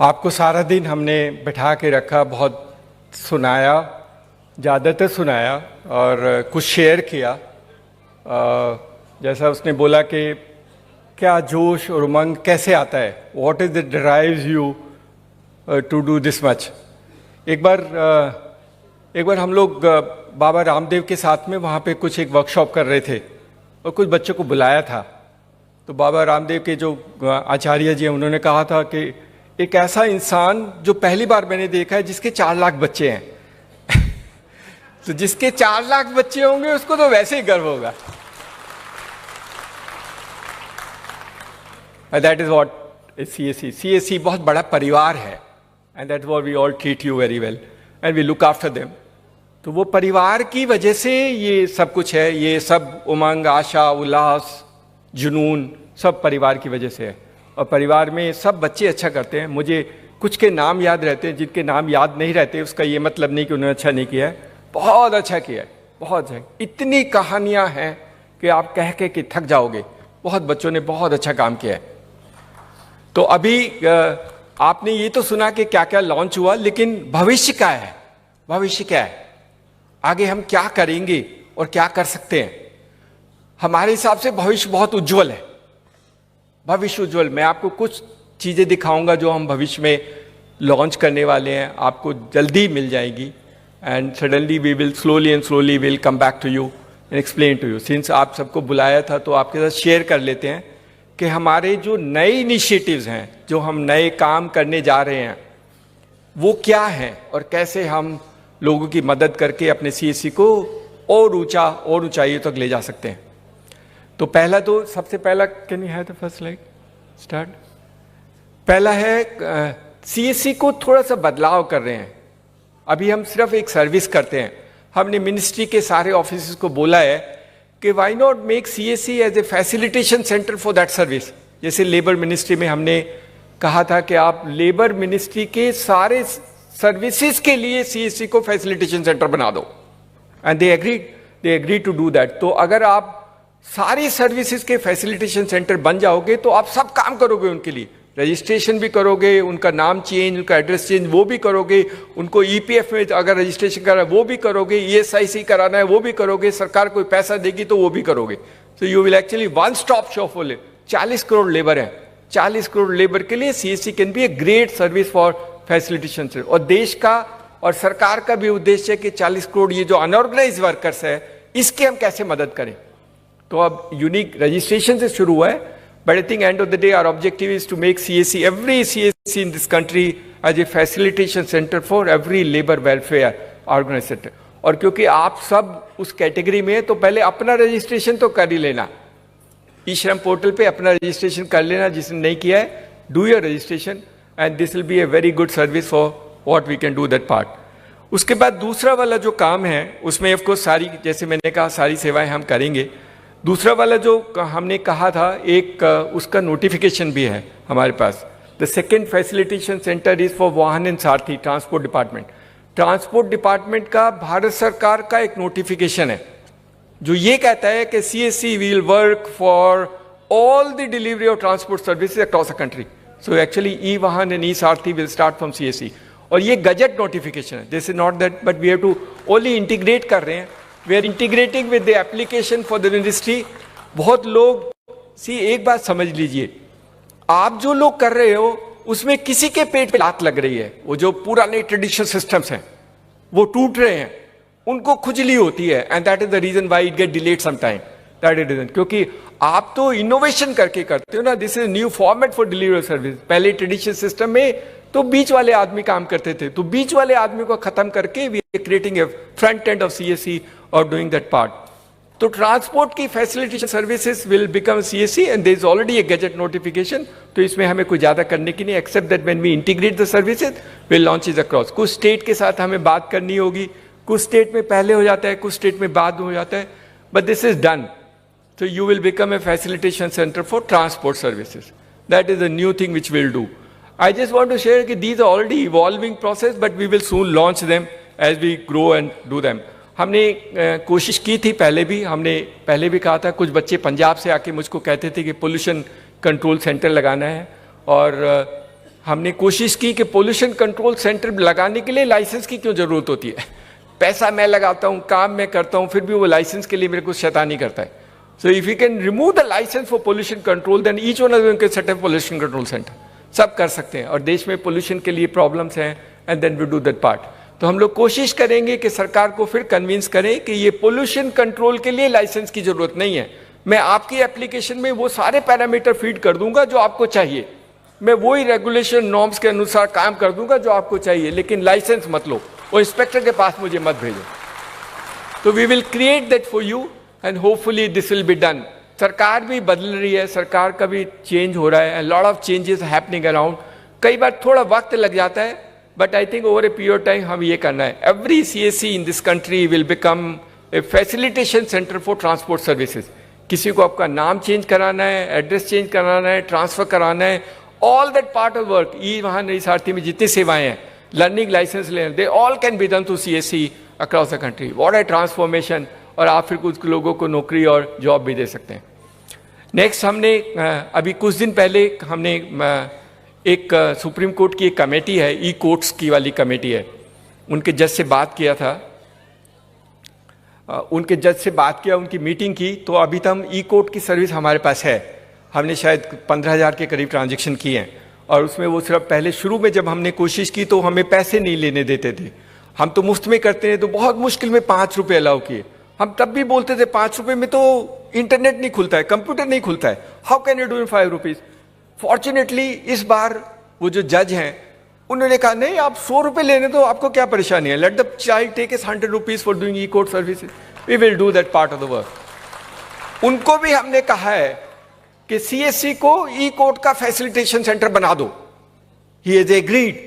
आपको सारा दिन हमने बिठा के रखा, बहुत सुनाया, ज़्यादातर सुनाया और कुछ शेयर किया। जैसा उसने बोला कि क्या जोश और उमंग कैसे आता है, what is it drives you to do this much. एक बार हम लोग बाबा रामदेव के साथ में वहाँ पे कुछ एक वर्कशॉप कर रहे थे और कुछ बच्चों को बुलाया था। तो बाबा रामदेव के जो आचार्य जी हैं उन्होंने कहा था कि एक ऐसा इंसान जो पहली बार मैंने देखा है जिसके 4 लाख बच्चे हैं तो जिसके 4 लाख बच्चे होंगे उसको तो वैसे ही गर्व होगा। That is what is CSE। CSE बहुत बड़ा परिवार है and that what we all treat you very well and we look after them. तो वो परिवार की वजह से ये सब कुछ है, ये सब उमंग, आशा, उल्लास, जुनून सब परिवार की वजह से है। और परिवार में सब बच्चे अच्छा करते हैं। मुझे कुछ के नाम याद रहते हैं, जिनके नाम याद नहीं रहते उसका ये मतलब नहीं कि उन्होंने अच्छा नहीं किया है, बहुत अच्छा किया है, बहुत अच्छा। इतनी कहानियां हैं कि आप कह के थक जाओगे। बहुत बच्चों ने बहुत अच्छा काम किया है। तो अभी आपने ये तो सुना कि क्या क्या लॉन्च हुआ, लेकिन भविष्य क्या है, भविष्य क्या है, आगे हम क्या करेंगे और क्या कर सकते हैं। हमारे हिसाब से भविष्य बहुत उज्जवल है, भविष्य उज्जवल। मैं आपको कुछ चीजें दिखाऊंगा जो हम भविष्य में लॉन्च करने वाले हैं, आपको जल्दी मिल जाएगी and suddenly we will slowly and slowly will come back to you and explain to you. Since आप सबको बुलाया था तो आपके साथ शेयर कर लेते हैं कि हमारे जो नए इनिशिएटिव्स हैं, जो हम नए काम करने जा रहे हैं, वो क्या हैं और कैसे हम लोगों की मदद करके अपने CSE को और ऊंचा और ऊंचाइयों तक ले जा सकते हैं। तो पहला, तो सबसे पहला, can you have the first slide start. पहला है CSE को थोड़ा सा बदलाव कर रहे हैं। अभी हम सिर्फ एक सर्विस करते हैं। हमने मिनिस्ट्री के सारे ऑफिस को बोला है कि why not make CSE as a facilitation centre for that service. जैसे लेबर मिनिस्ट्री में हमने कहा था कि आप लेबर मिनिस्ट्री के सारे सर्विसेज के लिए CSE को फैसिलिटेशन सेंटर बना दो and they agree to do that. तो अगर आप सारी सर्विसेज के फैसिलिटेशन सेंटर बन जाओगे तो आप सब काम करोगे उनके लिए, रजिस्ट्रेशन भी करोगे, उनका नाम चेंज, उनका एड्रेस चेंज वो भी करोगे, उनको EPF में अगर रजिस्ट्रेशन कराना है वो भी करोगे, ESIC कराना है वो भी करोगे, सरकार कोई पैसा देगी तो वो भी करोगे। तो you will actually one stop shop for 40 crore labour है। 40 करोड़ लेबर के लिए CSE can be a great service for facilitation centre. और देश का और सरकार का भी उद्देश्य है कि 40 करोड़ ये जो अनऑर्गेनाइज वर्कर्स है इसके हम कैसे मदद करें। तो अब यूनिक रजिस्ट्रेशन से शुरू हुआ है, but I think end of the day our objective is to make CSE, every CSE in this country as a facilitation centre for every labour welfare organisation. और क्योंकि आप सब उस कैटेगरी में है तो पहले अपना रजिस्ट्रेशन तो कर ही लेना, ई-श्रम पोर्टल पे अपना रजिस्ट्रेशन कर लेना। जिसने नहीं किया है, do your registration and this will be a very good service for what we can do that part. उसके बाद दूसरा वाला जो काम है उसमें ऑफकोर्स सारी, जैसे मैंने कहा, सारी सेवाएं हम करेंगे। दूसरा वाला जो हमने कहा था, एक उसका नोटिफिकेशन भी है हमारे पास। The second facilitation center is for Vahan and Sarathi, transport department. Transport department का भारत सरकार का एक नोटिफिकेशन है जो ये कहता है कि CSE will work for all the delivery of transport services across the country. So actually eVahan and eSarathi will start from CSE। और ये गजट नोटिफिकेशन है, this is not that, but we have to only integrate कर रहे हैं। We are integrating with the application for the ministry. बहुत लोग एक बात समझ लीजिए, आप जो लोग कर रहे हो उसमें किसी के पेट पे लात लग रही है। वो जो पुराने ट्रेडिशनल सिस्टम्स हैं वो टूट रहे हैं, उनको खुजली होती है and that is the reason why it get delayed some time. That is reason, क्योंकि आप तो इनोवेशन करके करते हो ना। This is new format for delivery service. पहले ट्रेडिशनल सिस्टम में तो बीच वाले आदमी काम करते थे, तो बीच वाले आदमी को खत्म करके we are creating a front end of CSE और डूइंग दैट पार्ट। तो ट्रांसपोर्ट की facilitation services will become CSE and there is already a gazette notification. तो इसमें हमें कुछ ज्यादा करने की नहीं, except that when we integrate the services will launch is across. कुछ स्टेट के साथ हमें बात करनी होगी, कुछ स्टेट में पहले हो जाता है, कुछ स्टेट में बाद हो जाता है, but this is done. So you will become a facilitation center for transport services. That is a new thing which we'll do. I just want to share that these are already evolving process, but we will soon launch them as we grow and do them. हमने कोशिश की थी हमने पहले भी कहा था। कुछ बच्चे पंजाब से आके मुझको कहते थे कि पोल्यूशन कंट्रोल सेंटर लगाना है और हमने कोशिश की कि पोल्यूशन कंट्रोल सेंटर लगाने के लिए लाइसेंस की क्यों जरूरत होती है? पैसा मैं लगाता हूँ, काम मैं करता हूँ, फिर भी वो लाइसेंस के लिए मेरे को शैतानी करता है। So if you can remove the licence for pollution control, then each one of them can set up pollution control centre. सब कर सकते हैं, और देश में पोल्यूशन के लिए प्रॉब्लम्स हैं, and then we do that part. तो हम लोग कोशिश करेंगे कि सरकार को फिर कन्विंस करें कि ये पोल्यूशन कंट्रोल के लिए लाइसेंस की जरूरत नहीं है। मैं आपकी एप्लीकेशन में वो सारे पैरामीटर फीड कर दूंगा जो आपको चाहिए, मैं वही रेगुलेशन नॉर्म्स के अनुसार काम कर दूंगा जो आपको चाहिए, लेकिन लाइसेंस मत लो, वो इंस्पेक्टर के पास मुझे मत भेजो। तो we will create that for you and hopefully this will be done. सरकार भी बदल रही है, सरकार का भी चेंज हो रहा है, lot of changes happening around. कई बार थोड़ा वक्त लग जाता है, but I think over a period time हम ये करना है। Every CSC in this country will become a facilitation centre for transport services. किसी को आपका नाम चेंज कराना है, एड्रेस चेंज कराना है, ट्रांसफर कराना है, all that part of work, e Vahan नई सारथी में जितनी सेवाएं हैं, लर्निंग लाइसेंस लेना, they all can be done through CSC across the country. What A transformation! और आप फिर कुछ लोगों को नौकरी और जॉब भी दे सकते हैं। नेक्स्ट, हमने अभी कुछ दिन पहले हमने एक सुप्रीम कोर्ट की एक कमेटी है, ई कोर्ट्स की वाली कमेटी है, उनके जज से बात किया था, उनकी मीटिंग की। तो अभी तक हम ई कोर्ट की सर्विस हमारे पास है, हमने शायद 15,000 के करीब ट्रांजेक्शन किए हैं, और उसमें वो सिर्फ पहले शुरू में जब हमने कोशिश की तो हमें पैसे नहीं लेने देते थे, हम तो मुफ्त में करते हैं, तो बहुत मुश्किल में 5 रुपये अलाउ किए। हम तब भी बोलते थे 5 रुपये में तो इंटरनेट नहीं खुलता है, कंप्यूटर नहीं खुलता है, how can you do in 5 rupees? Fortunately इस बार वो जो जज हैं उन्होंने कहा नहीं, आप 100 रुपये लेने दो, आपको क्या परेशानी है, let the child take is 100 rupees for doing e court services, we will do that part of the work. उनको भी हमने कहा है कि CSC को ई कोर्ट का फैसिलिटेशन सेंटर बना दो, ही इज एग्रीड,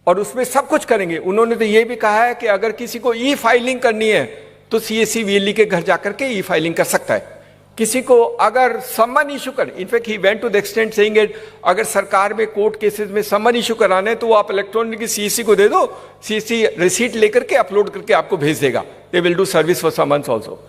और उसमें सब कुछ करेंगे। उन्होंने तो ये भी कहा है कि अगर किसी को ई फाइलिंग करनी है तो CSC VLE के घर जाकर के ई फाइलिंग कर सकता है। किसी को अगर समन इशू कर, in fact he went to the extent saying it, अगर सरकार में कोर्ट केसेस में समन इशू कराने हैं तो वो आप इलेक्ट्रॉनिक CSC को दे दो, CSC रिसीट लेकर के अपलोड करके आपको भेज देगा। दे will do service for summons also.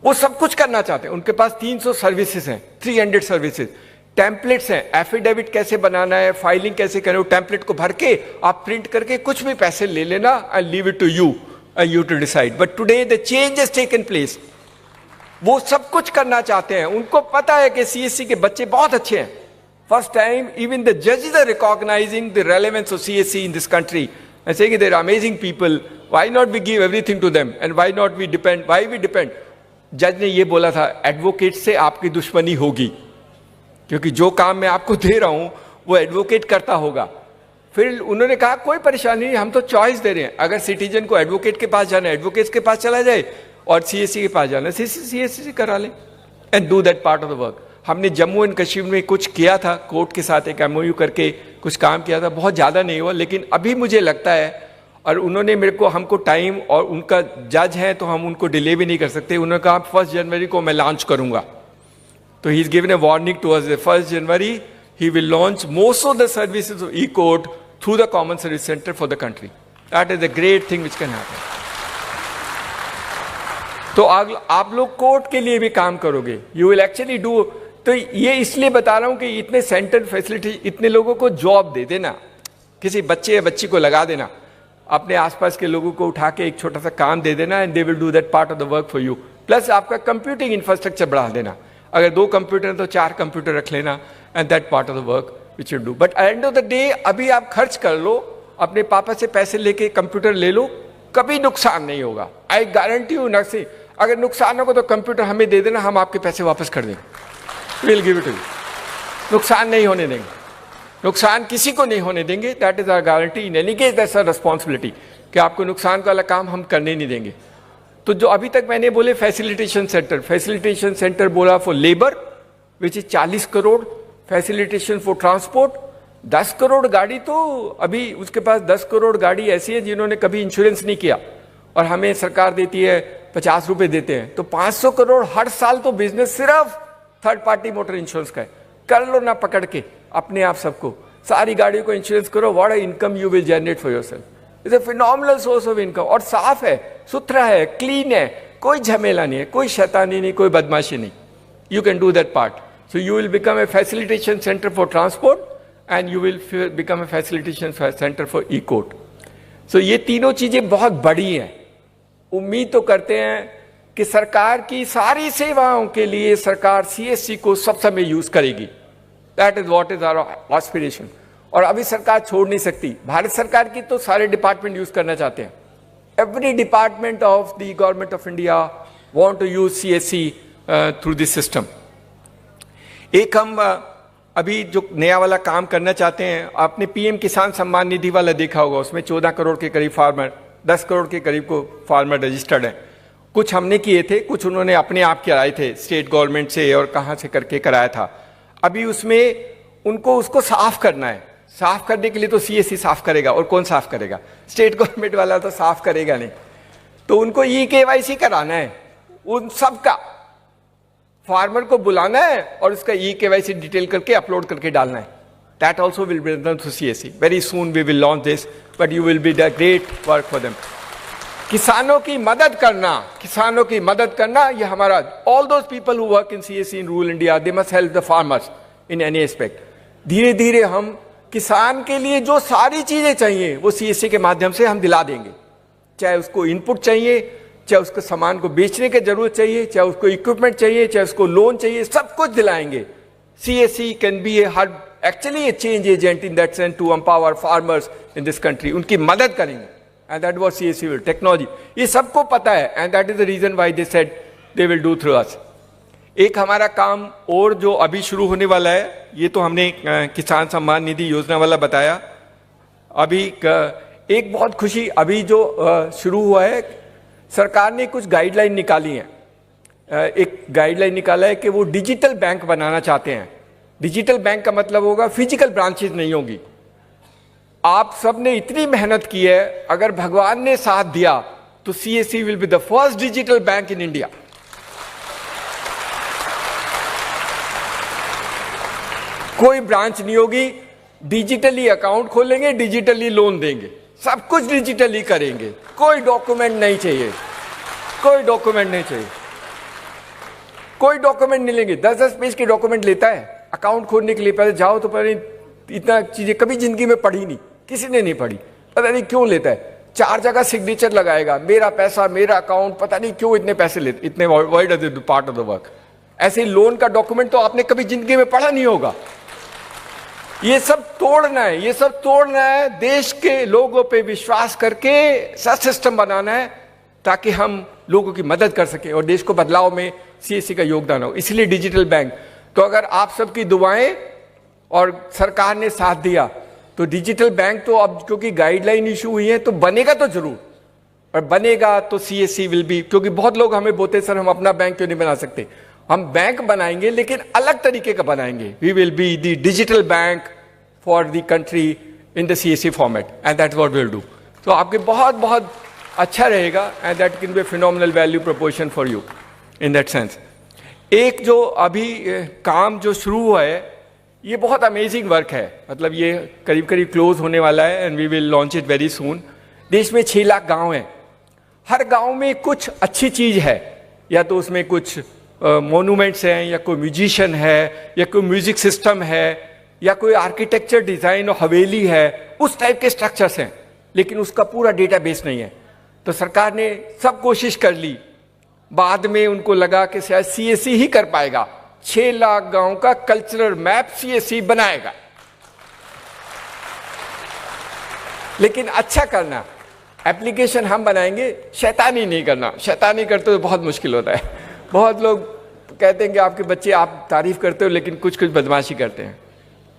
वो सब कुछ करना चाहते हैं, उनके पास 300 सर्विसेज हैं, 300 सर्विसेज, टेम्पलेट्स हैं, एफिडेविट कैसे बनाना है, फाइलिंग कैसे करें, वो टेम्पलेट को भर के आप प्रिंट करके कुछ भी पैसे ले लेना, I leave it to you, you to decide. But today the change has taken place. वो सब कुछ करना चाहते हैं, उनको पता है कि CSC के बच्चे बहुत अच्छे हैं। First time even the judges are recognizing the relevance of CSC in this country and saying they are amazing people. Why not we give everything to them and why not we depend? Why we depend? जज ने ये बोला था, advocate से आपकी दुश्मनी होगी, क्योंकि जो काम मैं आपको दे रहा हूं वो एडवोकेट करता होगा। फिर उन्होंने कहा कोई परेशानी नहीं, हम तो चॉइस दे रहे हैं, अगर सिटीजन को एडवोकेट के पास जाना है एडवोकेट के पास चला जाए, और CSC के पास जाना है CSC करा ले, and do that part of the work. हमने जम्मू एंड कश्मीर में कुछ किया था, कोर्ट के साथ एक MOU करके कुछ काम किया था, बहुत ज़्यादा नहीं हुआ, लेकिन अभी मुझे लगता है, और उन्होंने मेरे को हमको टाइम, और उनका जज है तो हम उनको डिले भी नहीं कर सकते, उन्होंने कहा 1 जनवरी को मैं लॉन्च करूंगा। तो he is given a warning to us, 1 January he will launch most of the services of e-court through the common service center for the country. That is a great thing which can happen. तो आप लोग court के लिए भी काम करोगे, you will actually do। तो ये इसलिए बता रहा हूं कि इतने सेंटर फैसिलिटी, इतने लोगों को जॉब दे देना, किसी बच्चे या बच्ची को लगा देना, अपने आसपास के लोगों को उठा के एक छोटा सा काम दे देना, and they will do that part of the work for you. Plus आपका कंप्यूटिंग इंफ्रास्ट्रक्चर बढ़ा देना, अगर 2 कंप्यूटर हैं तो 4 कंप्यूटर रख लेना, and that part of the work which you do. But and of the day अभी आप खर्च कर लो, अपने पापा से पैसे लेके कंप्यूटर ले लो, कभी नुकसान नहीं होगा, आई गारंटी यू। नर्सी अगर नुकसान होगा तो कंप्यूटर हमें दे देना, हम आपके पैसे वापस कर देंगे, will give it to you. नुकसान नहीं होने देंगे, नुकसान किसी को नहीं होने देंगे, that is our guarantee. In any case that's our responsibility कि आपको नुकसान वाला काम हम करने नहीं देंगे। तो जो अभी तक मैंने बोले फैसिलिटेशन सेंटर बोला for labour which is 40 crore, facilitation for transport 10 crore गाड़ी, तो अभी उसके पास 10 करोड़ गाड़ी ऐसी है जिन्होंने कभी इंश्योरेंस नहीं किया, और हमें सरकार देती है 50 रुपए देते हैं, तो 500 करोड़ हर साल तो बिजनेस सिर्फ थर्ड पार्टी मोटर इंश्योरेंस का है। कर लो ना पकड़ के अपने आप सबको, सारी गाड़ियों को इंश्योरेंस करो, what income you will generate for yourself, it's a phenomenal source of income. और साफ है, सुथरा है, क्लीन है, कोई झमेला नहीं है, कोई शैतानी नहीं, कोई बदमाशी नहीं। You can do that part, so you will become a facilitation centre for transport and you will become a facilitation centre for e court. सो ये तीनों चीजें बहुत बड़ी हैं। उम्मीद तो करते हैं कि सरकार की सारी सेवाओं के लिए सरकार CSC को सब समय यूज करेगी। That is what is our aspiration. और अभी सरकार छोड़ नहीं सकती। भारत सरकार की तो सारे डिपार्टमेंट यूज करना चाहते हैं। Every department of the government of India want to use CSC through this system. एक हम अभी जो नया वाला काम करना चाहते हैं, आपने PM किसान सम्मान निधि वाला देखा होगा, उसमें 14 करोड़ के करीब फार्मर, 10 करोड़ के करीब को फार्मर रजिस्टर्ड हैं। कुछ हमने किए थे, कुछ उन्होंने अपने आप कराए थे स्टेट गवर्नमेंट से और कहाँ से करके कराया था। अभी उसमें उनको उसको साफ करना है। साफ करने के लिए तो CSC साफ करेगा, और कौन साफ करेगा? स्टेट गवर्नमेंट वाला तो साफ करेगा नहीं। तो उनको KYC कराना है, उन सब का फार्मर को बुलाना है और उसका KYC डिटेल करके अपलोड करके डालना है। That also will be done through CSC। Very soon we will launch this, but you will be the great work for them. किसानों की मदद करना, किसानों की मदद करना, ये हमारा, all those people who work in CSC in rural India, they must help the farmers in any aspect. धीरे धीरे हम किसान के लिए जो सारी चीजें चाहिए वो CSC के माध्यम से हम दिला देंगे। चाहे उसको इनपुट चाहिए, चाहे उसको सामान को बेचने की जरूरत चाहिए, चाहे उसको इक्विपमेंट चाहिए, चाहे उसको लोन चाहिए, सब कुछ दिलाएंगे। CSC can be actually a change agent in that sense to empower farmers in this country. उनकी मदद करेंगे, and that was CSC will. Technology ये सबको पता है, and that is the reason why they said they will do through us. एक हमारा काम और जो अभी शुरू होने वाला है, ये तो हमने किसान सम्मान निधि योजना वाला बताया। अभी एक बहुत खुशी, अभी जो शुरू हुआ है, सरकार ने कुछ गाइडलाइन निकाली है। एक गाइडलाइन निकाला है कि वो डिजिटल बैंक बनाना चाहते हैं। डिजिटल बैंक का मतलब होगा फिजिकल ब्रांचेज नहीं होगी। आप सब ने इतनी मेहनत की है, अगर भगवान ने साथ दिया तो CSC will be the first digital bank in India. कोई ब्रांच नहीं होगी, डिजिटली अकाउंट खोलेंगे, डिजिटली लोन देंगे, सब कुछ डिजिटली करेंगे। कोई डॉक्यूमेंट नहीं चाहिए, कोई डॉक्यूमेंट नहीं चाहिए, कोई डॉक्यूमेंट नहीं लेंगे। 10-10 पेज के डॉक्यूमेंट लेता है अकाउंट खोलने के लिए। पहले जाओ तो पहले इतना चीजें कभी जिंदगी में पढ़ी नहीं, किसी ने नहीं पढ़ी, पता नहीं क्यों लेता है। 4 जगह सिग्नेचर लगाएगा, मेरा पैसा, मेरा अकाउंट, पता नहीं क्यों इतने पैसे लेते, इतने wide is the part of the work. ऐसे लोन का डॉक्यूमेंट तो आपने कभी जिंदगी में पढ़ा नहीं होगा। ये सब तोड़ना है, ये सब तोड़ना है। देश के लोगों पे विश्वास करके ऐसा सिस्टम बनाना है ताकि हम लोगों की मदद कर सके और देश को बदलाव में CSC का योगदान हो। इसलिए डिजिटल बैंक। तो अगर आप सबकी दुआएं और सरकार ने साथ दिया तो डिजिटल बैंक तो अब, क्योंकि गाइडलाइन इशू हुई है, तो बनेगा तो जरूर। और बनेगा तो CSC विल बी, क्योंकि बहुत लोग हमें बोलते सर हम अपना बैंक क्यों नहीं बना सकते। हम बैंक बनाएंगे लेकिन अलग तरीके का बनाएंगे। We will be the digital bank for the country in the CSC format, and that's what we will do. तो आपके बहुत बहुत अच्छा रहेगा, and that can be phenomenal value proportion for you in that sense. एक जो अभी काम जो शुरू हुआ है, ये बहुत अमेजिंग वर्क है। मतलब ये करीब करीब क्लोज होने वाला है, and we will launch it very soon. देश में 6 लाख गांव हैं। हर गांव में कुछ अच्छी चीज है, या तो उसमें कुछ मोन्यूमेंट्स हैं, या कोई म्यूजिशियन है, या कोई म्यूजिक सिस्टम है, या कोई आर्किटेक्चर डिजाइन और हवेली है, उस टाइप के स्ट्रक्चर्स हैं, लेकिन उसका पूरा डेटाबेस नहीं है। तो सरकार ने सब कोशिश कर ली, बाद में उनको लगा कि शायद CSC ही कर पाएगा। 6 लाख गांव का कल्चरल मैप CSC बनाएगा। लेकिन अच्छा करना, एप्लीकेशन हम बनाएंगे, शैतानी नहीं करना। शैतानी करते तो बहुत मुश्किल होता है। बहुत लोग कहते हैं कि आपके बच्चे, आप तारीफ करते हो लेकिन कुछ कुछ बदमाशी करते हैं।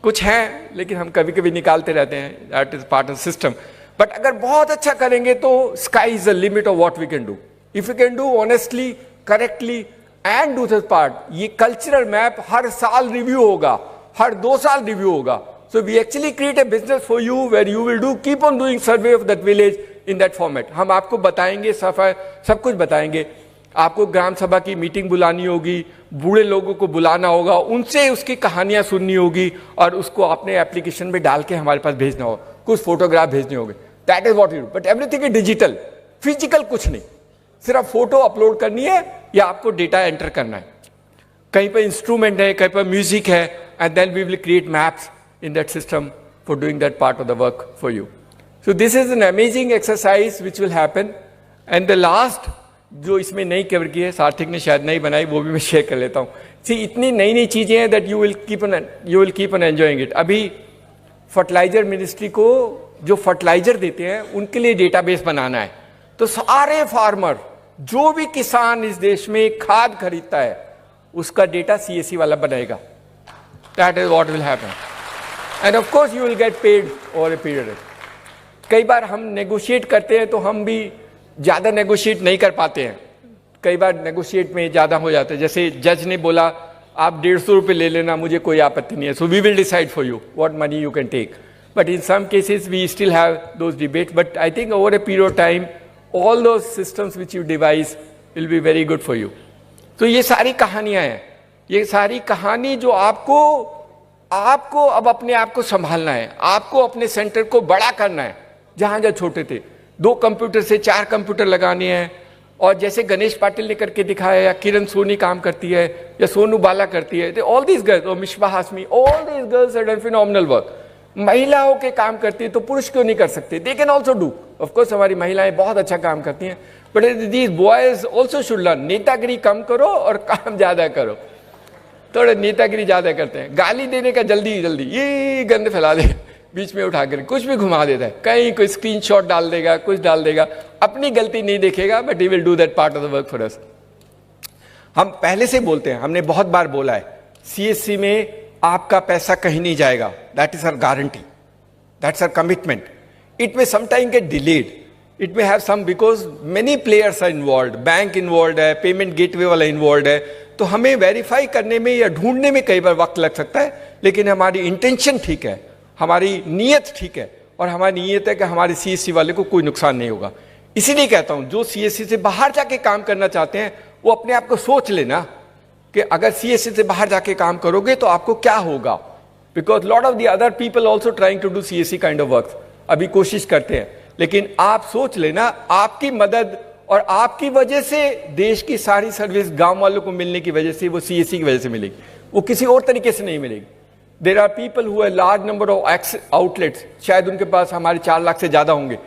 कुछ हैं लेकिन हम कभी कभी निकालते रहते हैं, that is part of system. But अगर बहुत अच्छा करेंगे तो sky is the limit of what we can do if you can do honestly, correctly and do this part. ये कल्चरल मैप हर साल रिव्यू होगा, हर 2 साल रिव्यू होगा। So we actually create a business for you where you will do keep on doing survey of that village in that format. हम आपको बताएंगे, सफाई सब कुछ बताएंगे। आपको ग्राम सभा की मीटिंग बुलानी होगी, बूढ़े लोगों को बुलाना होगा, उनसे उसकी कहानियां सुननी होगी, और उसको अपने एप्लीकेशन में डाल के हमारे पास भेजना होगा, कुछ फोटोग्राफ भेजने होंगे। That is what you do. But everything is digital, physical कुछ नहीं। सिर्फ फोटो अपलोड करनी है या आपको डेटा एंटर करना है। कहीं पर इंस्ट्रूमेंट है, कहीं पर म्यूजिक है, and then we will create maps in that system for doing that part of the work for you. So this is an amazing exercise which will happen. And the last जो इसमें नई cover की है, सार्थक ने शायद नहीं बनाई, वो भी मैं शेयर कर लेता हूँ. See, इतनी नई नई चीजें हैं that you will keep on enjoying it. अभी फर्टिलाइजर मिनिस्ट्री को जो फर्टिलाइजर देते हैं उनके लिए डेटाबेस बनाना है. तो सारे फार्मर, जो भी किसान इस देश में खाद खरीदता है, उसका डेटा CSC वाला बनाएगा. That is what will happen. And of course you will get paid over a period. कई बार हम नेगोशिएट करते हैं तो हम भी ज्यादा नेगोशिएट नहीं कर पाते हैं. कई बार नेगोशिएट में ज्यादा हो जाता है. जैसे जज ने बोला आप 150 रुपये ले लेना, मुझे कोई आपत्ति नहीं है. So we will decide for you what money you can take. But in some cases we still have those debate. But I think over a period of time all those systems which you devise will be very good for you. तो ये सारी कहानियां हैं. ये सारी कहानी जो आपको अब अपने आप को संभालना है, आपको अपने सेंटर को बड़ा करना है. जहां जहां छोटे थे 2 कंप्यूटर से 4 कंप्यूटर लगाने हैं. और जैसे गणेश पाटिल ने करके दिखाया, या किरण सोनी काम करती है, या सोनू बाला करती है, ऑल दीज गर्ल्स, और Mishba Hashmi, all these girls have done phenomenal work. महिलाओं के काम करती है तो पुरुष क्यों नहीं कर सकते? They can also do. Of course हमारी महिलाएं बहुत अच्छा काम करती हैं, but these boys also should learn. नेतागिरी कम करो और काम ज्यादा करो. थोड़ा नेतागिरी ज्यादा करते हैं, गाली देने का जल्दी ये गंद फैला दे, बीच में उठाकर कुछ भी घुमा देता है, कहीं कोई स्क्रीनशॉट डाल देगा, कुछ डाल देगा, अपनी गलती नहीं देखेगा, but he will do that part of the work for us. हम पहले से बोलते हैं, हमने बहुत बार बोला है, CSC में आपका पैसा कहीं नहीं जाएगा. That is our guarantee, that's our commitment. It may sometime get delayed, it may have some, because many players are involve, bank involve है, पेमेंट गेटवे वाला इन्वॉल्व है. तो हमें वेरीफाई करने में या ढूंढने में कई बार वक्त लग सकता है, लेकिन हमारी इंटेंशन ठीक है, हमारी नीयत ठीक है, और हमारी नीयत है कि हमारे CSC वाले को कोई नुकसान नहीं होगा. इसीलिए कहता हूं, जो CSC से बाहर जाके काम करना चाहते हैं वो अपने आप को सोच लेना कि अगर CSC से बाहर जाके काम करोगे तो आपको क्या होगा. Because lot of the other people also trying to do CSC kind of work, अभी कोशिश करते हैं. लेकिन आप सोच लेना, आपकी मदद और आपकी वजह से देश की सारी सर्विस गांव वालों को मिलने की वजह से, वो CSC की वजह से मिलेगी, वो किसी और तरीके से नहीं मिलेगी. There are people who have large number of outlets, शायद उनके पास हमारे 4 लाख से ज्यादा होंगे,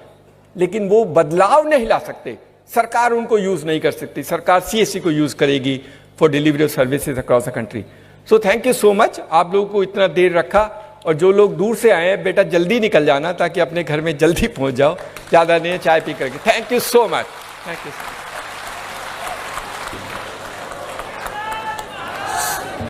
लेकिन वो बदलाव नहीं ला सकते. सरकार उनको यूज नहीं कर सकती, सरकार CSC को यूज करेगी for delivery of services across the country. So thank you so much. आप लोगों को इतना देर रखा, और जो लोग दूर से आए हैं, बेटा जल्दी निकल जाना ताकि अपने घर में जल्दी पहुंच जाओ, ज्यादा नहीं चाय पी करके. Thank you so much. Thank you.